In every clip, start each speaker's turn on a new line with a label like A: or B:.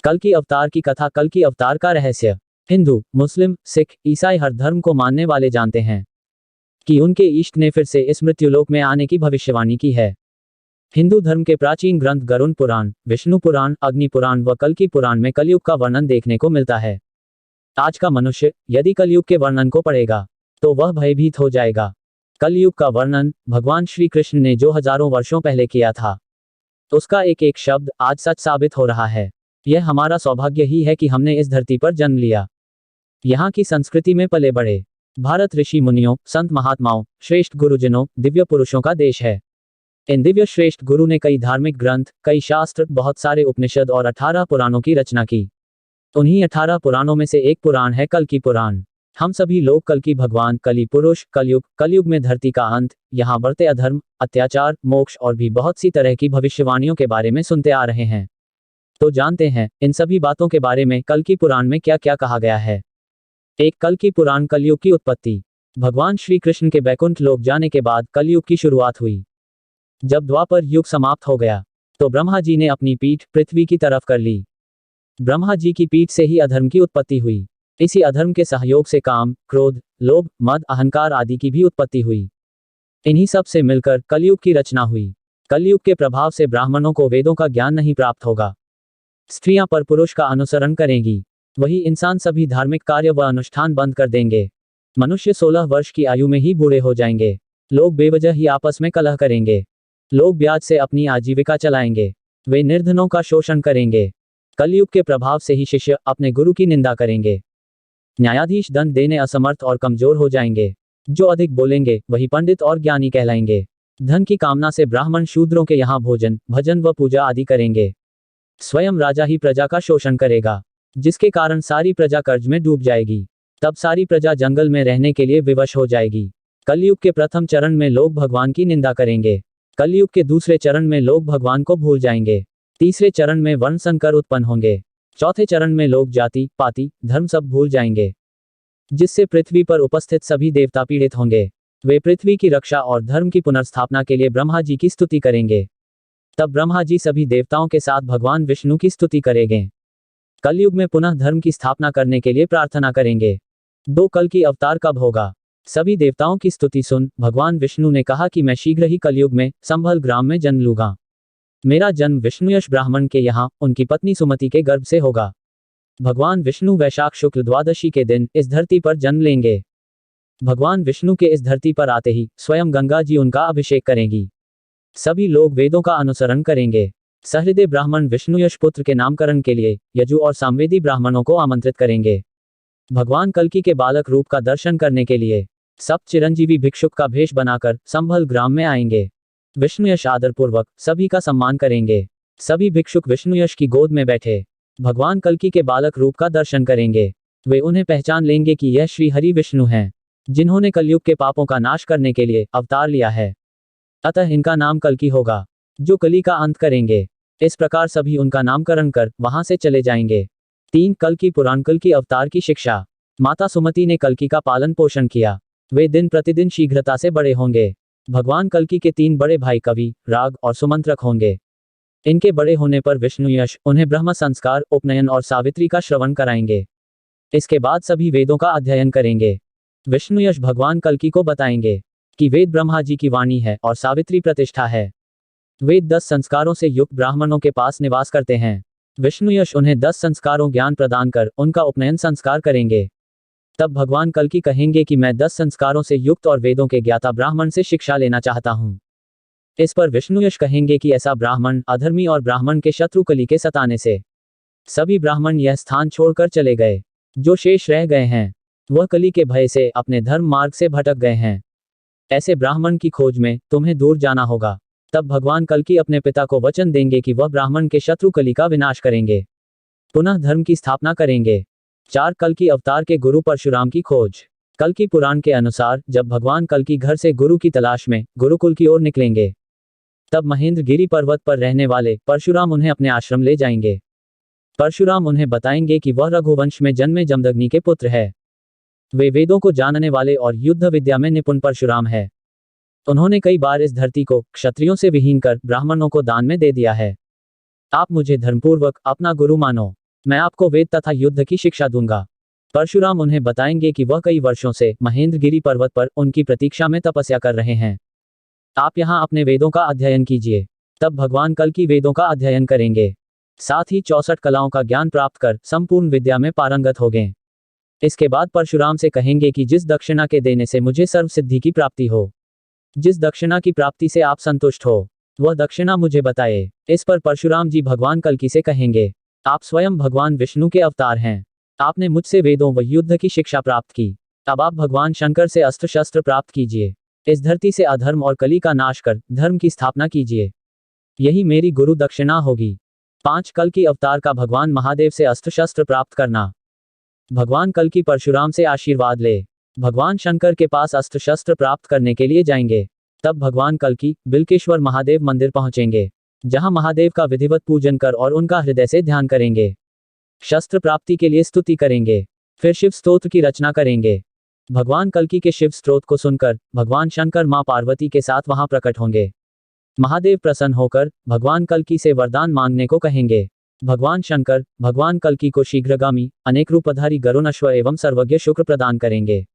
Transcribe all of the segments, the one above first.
A: कल्कि अवतार की कथा। कल्कि अवतार का रहस्य। हिंदू, मुस्लिम, सिख, ईसाई हर धर्म को मानने वाले जानते हैं कि उनके इष्ट ने फिर से इस मृत्युलोक में आने की भविष्यवाणी की है। हिंदू धर्म के प्राचीन ग्रंथ गरुड़ पुराण, विष्णु पुराण, अग्नि पुराण व कल्कि पुराण में कलयुग का वर्णन देखने को मिलता है। आज का मनुष्य यदि कलयुग के वर्णन को पढ़ेगा तो वह भयभीत हो जाएगा। कलयुग का वर्णन भगवान श्री कृष्ण ने जो हजारों वर्षों पहले किया था, उसका एक एक शब्द आज सच साबित हो रहा है। यह हमारा सौभाग्य ही है कि हमने इस धरती पर जन्म लिया, यहाँ की संस्कृति में पले बढ़े। भारत ऋषि मुनियों, संत महात्माओं, श्रेष्ठ गुरुजनों, दिव्य पुरुषों का देश है। इन दिव्य श्रेष्ठ गुरु ने कई धार्मिक ग्रंथ, कई शास्त्र, बहुत सारे उपनिषद और 18 पुराणों की रचना की। उन्हीं 18 पुराणों में से एक पुराण है कल्कि पुराण। हम सभी लोग कल्कि भगवान, कलि पुरुष, कलयुग में धरती का अंत, यहाँ बढ़ते अधर्म, अत्याचार, मोक्ष और भी बहुत सी तरह की भविष्यवाणियों के बारे में सुनते आ रहे हैं। तो जानते हैं इन सभी बातों के बारे में कल्कि पुराण में क्या क्या कहा गया है। एक, कल्कि पुराण। कलयुग की उत्पत्ति। भगवान श्री कृष्ण के बैकुंठ लोक जाने के बाद कलयुग की शुरुआत हुई। जब द्वापर युग समाप्त हो गया तो ब्रह्मा जी ने अपनी पीठ पृथ्वी की तरफ कर ली। ब्रह्मा जी की पीठ से ही अधर्म की उत्पत्ति हुई। इसी अधर्म के सहयोग से काम, क्रोध, लोभ, मद, अहंकार आदि की भी उत्पत्ति हुई। इन्हीं सब से मिलकर कलयुग की रचना हुई। कलयुग के प्रभाव से ब्राह्मणों को वेदों का ज्ञान नहीं प्राप्त होगा। स्त्रियां पर पुरुष का अनुसरण करेंगी। वही इंसान सभी धार्मिक कार्य व अनुष्ठान बंद कर देंगे। मनुष्य 16 वर्ष की आयु में ही बूढ़े हो जाएंगे। लोग बेवजह ही आपस में कलह करेंगे। लोग ब्याज से अपनी आजीविका चलाएंगे। वे निर्धनों का शोषण करेंगे। कलयुग के प्रभाव से ही शिष्य अपने गुरु की निंदा करेंगे। न्यायाधीश दंड देने असमर्थ और कमजोर हो जाएंगे। जो अधिक बोलेंगे वही पंडित और ज्ञानी कहलाएंगे। धन की कामना से ब्राह्मण शूद्रों के यहाँ भोजन, भजन व पूजा आदि करेंगे। स्वयं राजा ही प्रजा का शोषण करेगा, जिसके कारण सारी प्रजा कर्ज में डूब जाएगी। तब सारी प्रजा जंगल में रहने के लिए विवश हो जाएगी। कलयुग के प्रथम चरण में लोग भगवान की निंदा करेंगे। कलयुग के दूसरे चरण में लोग भगवान को भूल जाएंगे। तीसरे चरण में वर्ण संकर उत्पन्न होंगे। चौथे चरण में लोग जाति, पाति, धर्म सब भूल जाएंगे, जिससे पृथ्वी पर उपस्थित सभी देवता पीड़ित होंगे। वे पृथ्वी की रक्षा और धर्म की पुनर्स्थापना के लिए ब्रह्मा जी की स्तुति करेंगे। तब ब्रह्मा जी सभी देवताओं के साथ भगवान विष्णु की स्तुति करेंगे। कलयुग में पुनः धर्म की स्थापना करने के लिए प्रार्थना करेंगे। 2, कल्कि अवतार कब होगा। सभी देवताओं की स्तुति सुन भगवान विष्णु ने कहा कि मैं शीघ्र ही कलयुग में संभल ग्राम में जन्म लूंगा। मेरा जन्म विष्णुयश ब्राह्मण के यहाँ उनकी पत्नी सुमति के गर्भ से होगा। भगवान विष्णु वैशाख शुक्ल द्वादशी के दिन इस धरती पर जन्म लेंगे। भगवान विष्णु के इस धरती पर आते ही स्वयं गंगा जी उनका अभिषेक करेंगी। सभी लोग वेदों का अनुसरण करेंगे। सहृदय ब्राह्मण विष्णुयश पुत्र के नामकरण के लिए यजु और सामवेदी ब्राह्मणों को आमंत्रित करेंगे। भगवान कल्कि के बालक रूप का दर्शन करने के लिए सब चिरंजीवी भिक्षुक का भेष बनाकर संभल ग्राम में आएंगे। विष्णुयश आदरपूर्वक सभी का सम्मान करेंगे। सभी भिक्षुक विष्णुयश की गोद में बैठे भगवान कल्कि के बालक रूप का दर्शन करेंगे। वे उन्हें पहचान लेंगे कि यह श्री हरि विष्णु हैं, जिन्होंने कलयुग के पापों का नाश करने के लिए अवतार लिया है। अतः इनका नाम कल्कि होगा, जो कली का अंत करेंगे। इस प्रकार सभी उनका नामकरण कर वहां से चले जाएंगे। 3, कल्कि पुराण। कल्कि अवतार की शिक्षा। माता सुमति ने कल्कि का पालन पोषण किया। वे दिन प्रतिदिन शीघ्रता से बड़े होंगे। भगवान कल्कि के 3 बड़े भाई कवि, राग और सुमंत्रक होंगे। इनके बड़े होने पर विष्णुयश उन्हें ब्रह्म संस्कार, उपनयन और सावित्री का श्रवण कराएंगे। इसके बाद सभी वेदों का अध्ययन करेंगे। विष्णुयश भगवान कल्कि को बताएंगे कि वेद ब्रह्मा जी की वाणी है और सावित्री प्रतिष्ठा है। वेद 10 संस्कारों से युक्त ब्राह्मणों के पास निवास करते हैं। विष्णुयश उन्हें 10 संस्कारों ज्ञान प्रदान कर उनका उपनयन संस्कार करेंगे। तब भगवान कल्कि कहेंगे कि मैं 10 संस्कारों से युक्त और वेदों के ज्ञाता ब्राह्मण से शिक्षा लेना चाहता हूँ। इस पर विष्णुयश कहेंगे कि ऐसा ब्राह्मण अधर्मी और ब्राह्मण के शत्रु कलि के सताने से सभी ब्राह्मण यह स्थान छोड़कर चले गए। जो शेष रह गए हैं वह कलि के भय से अपने धर्म मार्ग से भटक गए हैं। ऐसे ब्राह्मण की खोज में तुम्हें दूर जाना होगा। तब भगवान कल्कि अपने पिता को वचन देंगे कि वह ब्राह्मण के शत्रु कलि का विनाश करेंगे, पुनः धर्म की स्थापना करेंगे। 4, कल्कि अवतार के गुरु परशुराम की खोज। कल्कि पुराण के अनुसार जब भगवान कल्कि घर से गुरु की तलाश में गुरुकुल की ओर निकलेंगे, तब महेंद्र गिरी पर्वत पर रहने वाले परशुराम उन्हें अपने आश्रम ले जाएंगे। परशुराम उन्हें बताएंगे कि वह रघुवंश में जन्मे जमदग्नि के पुत्र है। वे वेदों को जानने वाले और युद्ध विद्या में निपुण परशुराम है। उन्होंने कई बार इस धरती को क्षत्रियों से विहीन कर ब्राह्मणों को दान में दे दिया है। आप मुझे धर्मपूर्वक अपना गुरु मानो। मैं आपको वेद तथा युद्ध की शिक्षा दूंगा। परशुराम उन्हें बताएंगे कि वह कई वर्षों से महेंद्रगिरी पर्वत पर उनकी प्रतीक्षा में तपस्या कर रहे हैं। आप यहाँ अपने वेदों का अध्ययन कीजिए। तब भगवान कल्कि वेदों का अध्ययन करेंगे, साथ ही 64 कलाओं का ज्ञान प्राप्त कर संपूर्ण विद्या में पारंगत हो गए। इसके बाद परशुराम से कहेंगे कि जिस दक्षिणा के देने से मुझे सर्व सिद्धि की प्राप्ति हो, जिस दक्षिणा की प्राप्ति से आप संतुष्ट हो, वह दक्षिणा मुझे बताए। इस पर परशुराम जी भगवान कल्कि से कहेंगे, आप स्वयं भगवान विष्णु के अवतार हैं। आपने मुझसे वेदों व युद्ध की शिक्षा प्राप्त की। अब आप भगवान शंकर से अस्त्र शस्त्र प्राप्त कीजिए। इस धरती से अधर्म और कली का नाश कर धर्म की स्थापना कीजिए। यही मेरी गुरु दक्षिणा होगी। 5 कल्कि अवतार का भगवान महादेव से अस्त्र शस्त्र प्राप्त करना। भगवान कल्कि परशुराम से आशीर्वाद ले भगवान शंकर के पास अस्त्र शस्त्र प्राप्त करने के लिए जाएंगे। तब भगवान कल्कि बिल्केश्वर महादेव मंदिर पहुंचेंगे, जहां महादेव का विधिवत पूजन कर और उनका हृदय से ध्यान करेंगे। शस्त्र प्राप्ति के लिए स्तुति करेंगे, फिर शिव स्तोत्र की रचना करेंगे। भगवान कल्कि के शिव स्तोत्र को सुनकर भगवान शंकर मां पार्वती के साथ वहां प्रकट होंगे। महादेव प्रसन्न होकर भगवान कल्कि से वरदान मांगने को कहेंगे। भगवान शंकर भगवान कल्कि को शीघ्रगामी अनेक रूपधारी गरुण अश्व एवं सर्वज्ञ शुक्र प्रदान करेंगे।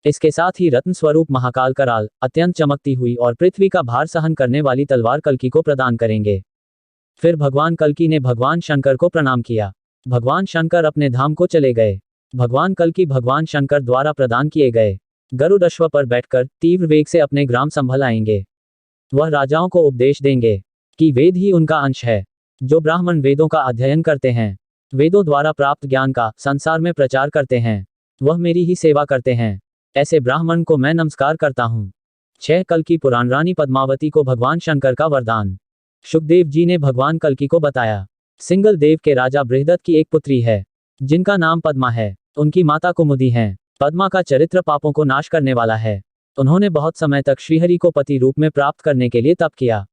A: इसके साथ ही रत्न स्वरूप महाकाल कराल, अत्यंत चमकती हुई और पृथ्वी का भार सहन करने वाली तलवार कल्कि को प्रदान करेंगे। फिर भगवान कल्कि ने भगवान शंकर को प्रणाम किया। भगवान शंकर अपने धाम को चले गए। भगवान कल्कि भगवान शंकर द्वारा प्रदान किए गए गरुड़ अश्व पर बैठकर तीव्र वेग से अपने ग्राम संभल आएंगे। वह राजाओं को उपदेश देंगे कि वेद ही उनका अंश है। जो ब्राह्मण वेदों का अध्ययन करते हैं, वेदों द्वारा प्राप्त ज्ञान का संसार में प्रचार करते हैं, वह मेरी ही सेवा करते हैं। ऐसे ब्राह्मण को मैं नमस्कार करता हूँ। 6 कल्कि पुराण रानी पद्मावती को भगवान शंकर का वरदान। शुकदेव जी ने भगवान कल्कि को बताया, सिंगल देव के राजा बृहदत्त की एक पुत्री है, जिनका नाम पद्मा है। उनकी माता कुमुदी हैं। पद्मा का चरित्र पापों को नाश करने वाला है। उन्होंने बहुत समय तक श्रीहरि को पति रूप में प्राप्त करने के लिए तप किया।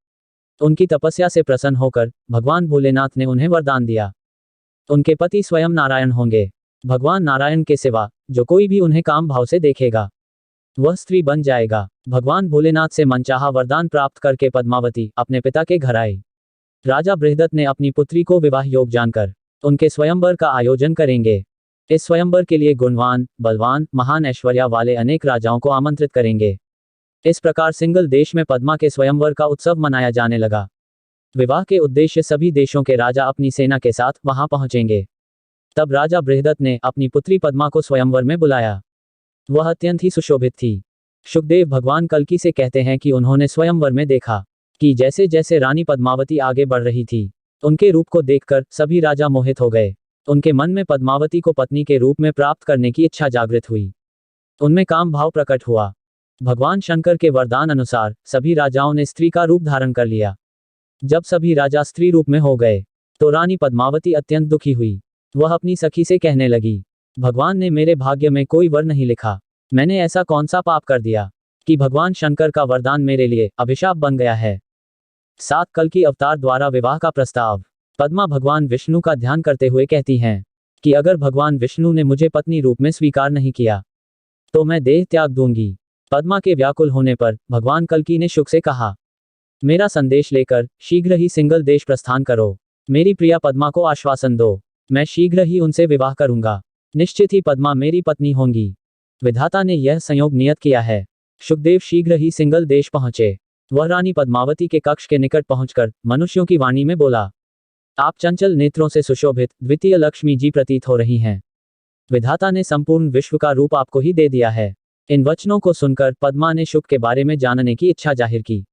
A: उनकी तपस्या से प्रसन्न होकर भगवान भोलेनाथ ने उन्हें वरदान दिया। उनके पति स्वयं नारायण होंगे। भगवान नारायण के सिवा जो कोई भी उन्हें काम भाव से देखेगा, वह स्त्री बन जाएगा। भगवान भोलेनाथ से मनचाहा वरदान प्राप्त करके पद्मावती अपने पिता के घर आई। राजा बृहदत्त ने अपनी पुत्री को विवाह योग जानकर उनके स्वयंवर का आयोजन करेंगे। इस स्वयंवर के लिए गुणवान, बलवान, महान ऐश्वर्या वाले अनेक राजाओं को आमंत्रित करेंगे। इस प्रकार सिंगल देश में पद्मा के स्वयंवर का उत्सव मनाया जाने लगा। विवाह के उद्देश्य सभी देशों के राजा अपनी सेना के साथ वहां पहुंचेंगे। तब राजा बृहदत्त ने अपनी पुत्री पद्मा को स्वयंवर में बुलाया। वह अत्यंत ही सुशोभित थी। शुकदेव भगवान कल्कि से कहते हैं कि उन्होंने स्वयंवर में देखा कि जैसे जैसे रानी पद्मावती आगे बढ़ रही थी, उनके रूप को देखकर सभी राजा मोहित हो गए। उनके मन में पद्मावती को पत्नी के रूप में प्राप्त करने की इच्छा जागृत हुई। उनमें काम भाव प्रकट हुआ। भगवान शंकर के वरदान अनुसार सभी राजाओं ने स्त्री का रूप धारण कर लिया। जब सभी राजा स्त्री रूप में हो गए तो रानी पद्मावती अत्यंत दुखी हुई। वह अपनी सखी से कहने लगी, भगवान ने मेरे भाग्य में कोई वर नहीं लिखा। मैंने ऐसा कौन सा पाप कर दिया कि भगवान शंकर का वरदान मेरे लिए अभिशाप बन गया है। 7 कल्कि अवतार द्वारा विवाह का प्रस्ताव। पद्मा भगवान विष्णु का ध्यान करते हुए कहती हैं कि अगर भगवान विष्णु ने मुझे पत्नी रूप में स्वीकार नहीं किया तो मैं देह त्याग दूंगी। पद्मा के व्याकुल होने पर भगवान कल्कि ने शुक से कहा, मेरा संदेश लेकर शीघ्र ही सिंगल देश प्रस्थान करो। मेरी प्रिया पद्मा को आश्वासन दो, मैं शीघ्र ही उनसे विवाह करूंगा। निश्चित ही पद्मा मेरी पत्नी होंगी। विधाता ने यह संयोग नियत किया है। शुकदेव शीघ्र ही सिंगल देश पहुंचे। वह रानी पद्मावती के कक्ष के निकट पहुंचकर मनुष्यों की वाणी में बोला, आप चंचल नेत्रों से सुशोभित द्वितीय लक्ष्मी जी प्रतीत हो रही हैं। विधाता ने संपूर्ण विश्व का रूप आपको ही दे दिया है। इन वचनों को सुनकर पद्मा ने शुक के बारे में जानने की इच्छा जाहिर की।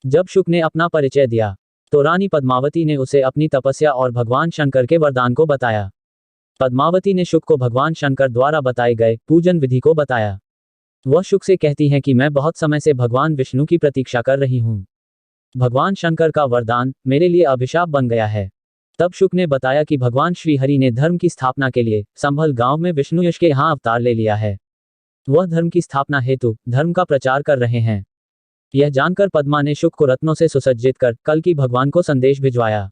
A: जब शुक ने अपना परिचय दिया तो रानी पद्मावती ने उसे अपनी तपस्या और भगवान शंकर के वरदान को बताया। पद्मावती ने शुक को भगवान शंकर द्वारा बताए गए पूजन विधि को बताया। वह शुक से कहती हैं कि मैं बहुत समय से भगवान विष्णु की प्रतीक्षा कर रही हूँ। भगवान शंकर का वरदान मेरे लिए अभिशाप बन गया है। तब शुक ने बताया कि भगवान श्री हरि ने धर्म की स्थापना के लिए संभल गांव में विष्णु यश के यहाँ अवतार ले लिया है। वह धर्म की स्थापना हेतु धर्म का प्रचार कर रहे हैं। यह जानकर पद्मा ने शुक को रत्नों से सुसज्जित कर कल्कि भगवान को संदेश भिजवाया।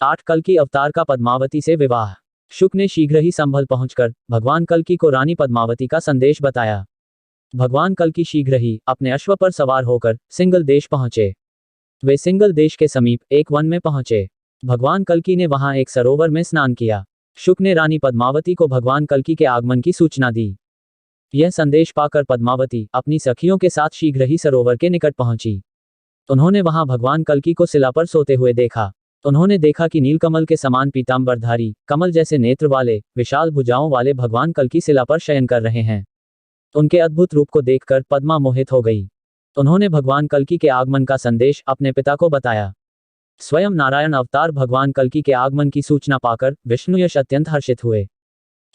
A: 8 कल्कि अवतार का पद्मावती से विवाह। शुक ने शीघ्र ही संभल पहुंचकर भगवान कल्कि को रानी पद्मावती का संदेश बताया। भगवान कल्कि शीघ्र ही अपने अश्व पर सवार होकर सिंगल देश पहुंचे। वे सिंगल देश के समीप एक वन में पहुंचे। भगवान कल्कि ने वहां एक सरोवर में स्नान किया। शुक ने रानी पद्मावती को भगवान कल्कि के आगमन की सूचना दी। यह संदेश पाकर पद्मावती अपनी सखियों के साथ शीघ्र ही सरोवर के निकट पहुंची। उन्होंने वहां भगवान कल्कि को शिला पर सोते हुए देखा। उन्होंने देखा कि नीलकमल के समान पीतांबरधारी, कमल जैसे नेत्र वाले, विशाल भुजाओं वाले भगवान कल्कि शिला पर शयन कर रहे हैं। उनके अद्भुत रूप को देखकर पद्मा मोहित हो गई। उन्होंने भगवान कल्कि के आगमन का संदेश अपने पिता को बताया। स्वयं नारायण अवतार भगवान कल्कि के आगमन की सूचना पाकर विष्णुयश अत्यंत हर्षित हुए।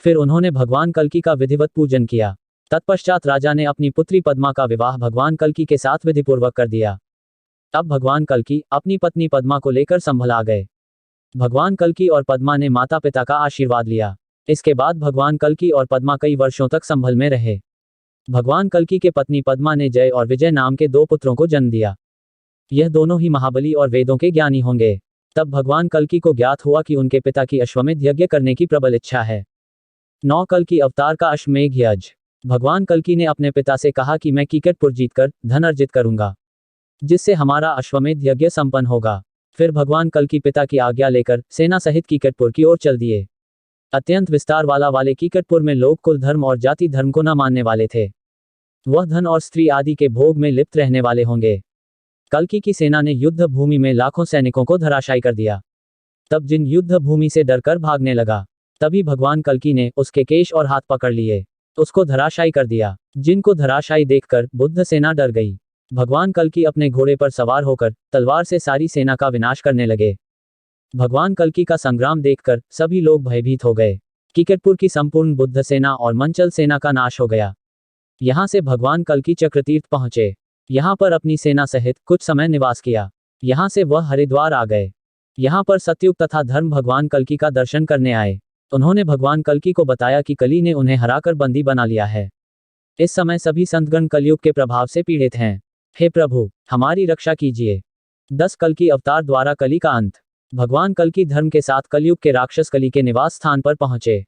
A: फिर उन्होंने भगवान कल्कि का विधिवत पूजन किया। तत्पश्चात राजा ने अपनी पुत्री पद्मा का विवाह भगवान कल्कि के साथ विधिपूर्वक कर दिया। अब भगवान कल्कि अपनी पत्नी पद्मा को लेकर संभल आ गए। भगवान कल्कि और पद्मा ने माता पिता का आशीर्वाद लिया। इसके बाद भगवान कल्कि और पद्मा कई वर्षों तक संभल में रहे। भगवान कल्कि के पत्नी पद्मा ने जय और विजय नाम के 2 पुत्रों को जन्म दिया। यह दोनों ही महाबली और वेदों के ज्ञानी होंगे। तब भगवान कल्कि को ज्ञात हुआ कि उनके पिता की अश्वमेध यज्ञ करने की प्रबल इच्छा है। 9 कल्कि अवतार का अश्वमेध यज्ञ। भगवान कल्कि ने अपने पिता से कहा कि मैं कीकटपुर जीतकर धन अर्जित करूंगा, जिससे हमारा अश्वमेध यज्ञ संपन्न होगा। फिर भगवान कल्कि पिता की आज्ञा लेकर सेना सहित कीकटपुर की ओर चल दिए। अत्यंत विस्तार वाले कीकटपुर में लोग कुल धर्म और जाति धर्म को न मानने वाले थे। वह धन और स्त्री आदि के भोग में लिप्त रहने वाले होंगे। कल्कि की सेना ने युद्ध भूमि में लाखों सैनिकों को धराशायी कर दिया। तब जिन युद्ध भूमि से डरकर भागने लगा, तभी भगवान कल्कि ने उसके केश और हाथ पकड़ लिए, उसको धराशायी कर दिया। जिनको धराशायी देखकर बुद्ध सेना डर गई। भगवान कल्कि अपने घोड़े पर सवार होकर तलवार से सारी सेना का विनाश करने लगे। भगवान कल्कि का संग्राम देखकर सभी लोग भयभीत हो गए। कीकटपुर की संपूर्ण बुद्ध सेना और मंचल सेना का नाश हो गया। यहां से भगवान कल्कि चक्रतीर्थ पहुंचे। यहां पर अपनी सेना सहित कुछ समय निवास किया। यहां से वह हरिद्वार आ गए। यहां पर सतयुग तथा धर्म भगवान कल्कि का दर्शन करने आए। उन्होंने भगवान कल्कि को बताया कि कली ने उन्हें हराकर बंदी बना लिया है। इस समय सभी संतगण कलयुग के प्रभाव से पीड़ित हैं। हे प्रभु, हमारी रक्षा कीजिए। 10 कल्कि अवतार द्वारा कली का अंत। भगवान कल्कि धर्म के साथ कलयुग के राक्षस कली के निवास स्थान पर पहुंचे।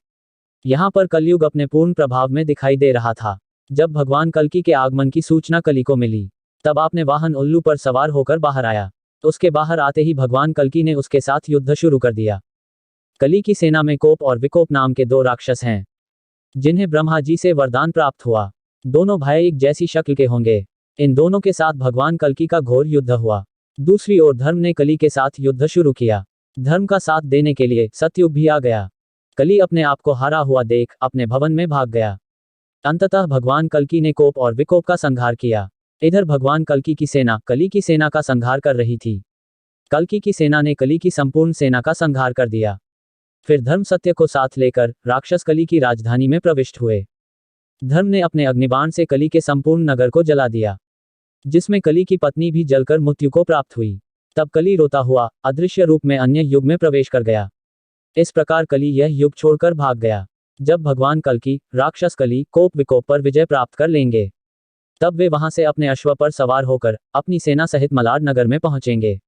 A: यहां पर कलयुग अपने पूर्ण प्रभाव में दिखाई दे रहा था। जब भगवान कल्कि के आगमन की सूचना कली को मिली, तब आपने वाहन उल्लू पर सवार होकर बाहर आया। उसके बाहर आते ही भगवान कल्कि ने उसके साथ युद्ध शुरू कर दिया। कली की सेना में कोप और विकोप नाम के 2 राक्षस हैं, जिन्हें ब्रह्मा जी से वरदान प्राप्त हुआ। दोनों भाई एक जैसी शक्ल के होंगे। इन दोनों के साथ भगवान कल्कि का घोर युद्ध हुआ। दूसरी ओर धर्म ने कली के साथ युद्ध शुरू किया। धर्म का साथ देने के लिए सतयुग भी आ गया। कली अपने आप को हारा हुआ देख अपने भवन में भाग गया। अंततः भगवान कल्कि ने कोप और विकोप का संहार किया। इधर भगवान कल्कि की सेना कली की सेना का संहार कर रही थी। कल्कि की सेना ने कली की संपूर्ण सेना का संहार कर दिया। फिर धर्म सत्य को साथ लेकर राक्षस कली की राजधानी में प्रविष्ट हुए। धर्म ने अपने अग्निबाण से कली के संपूर्ण नगर को जला दिया, जिसमें कली की पत्नी भी जलकर मृत्यु को प्राप्त हुई। तब कली रोता हुआ अदृश्य रूप में अन्य युग में प्रवेश कर गया। इस प्रकार कली यह युग छोड़कर भाग गया। जब भगवान कल्कि राक्षस कली कोप विकोप पर विजय प्राप्त कर लेंगे, तब वे वहां से अपने अश्व पर सवार होकर अपनी सेना सहित मलाड नगर में पहुंचेंगे।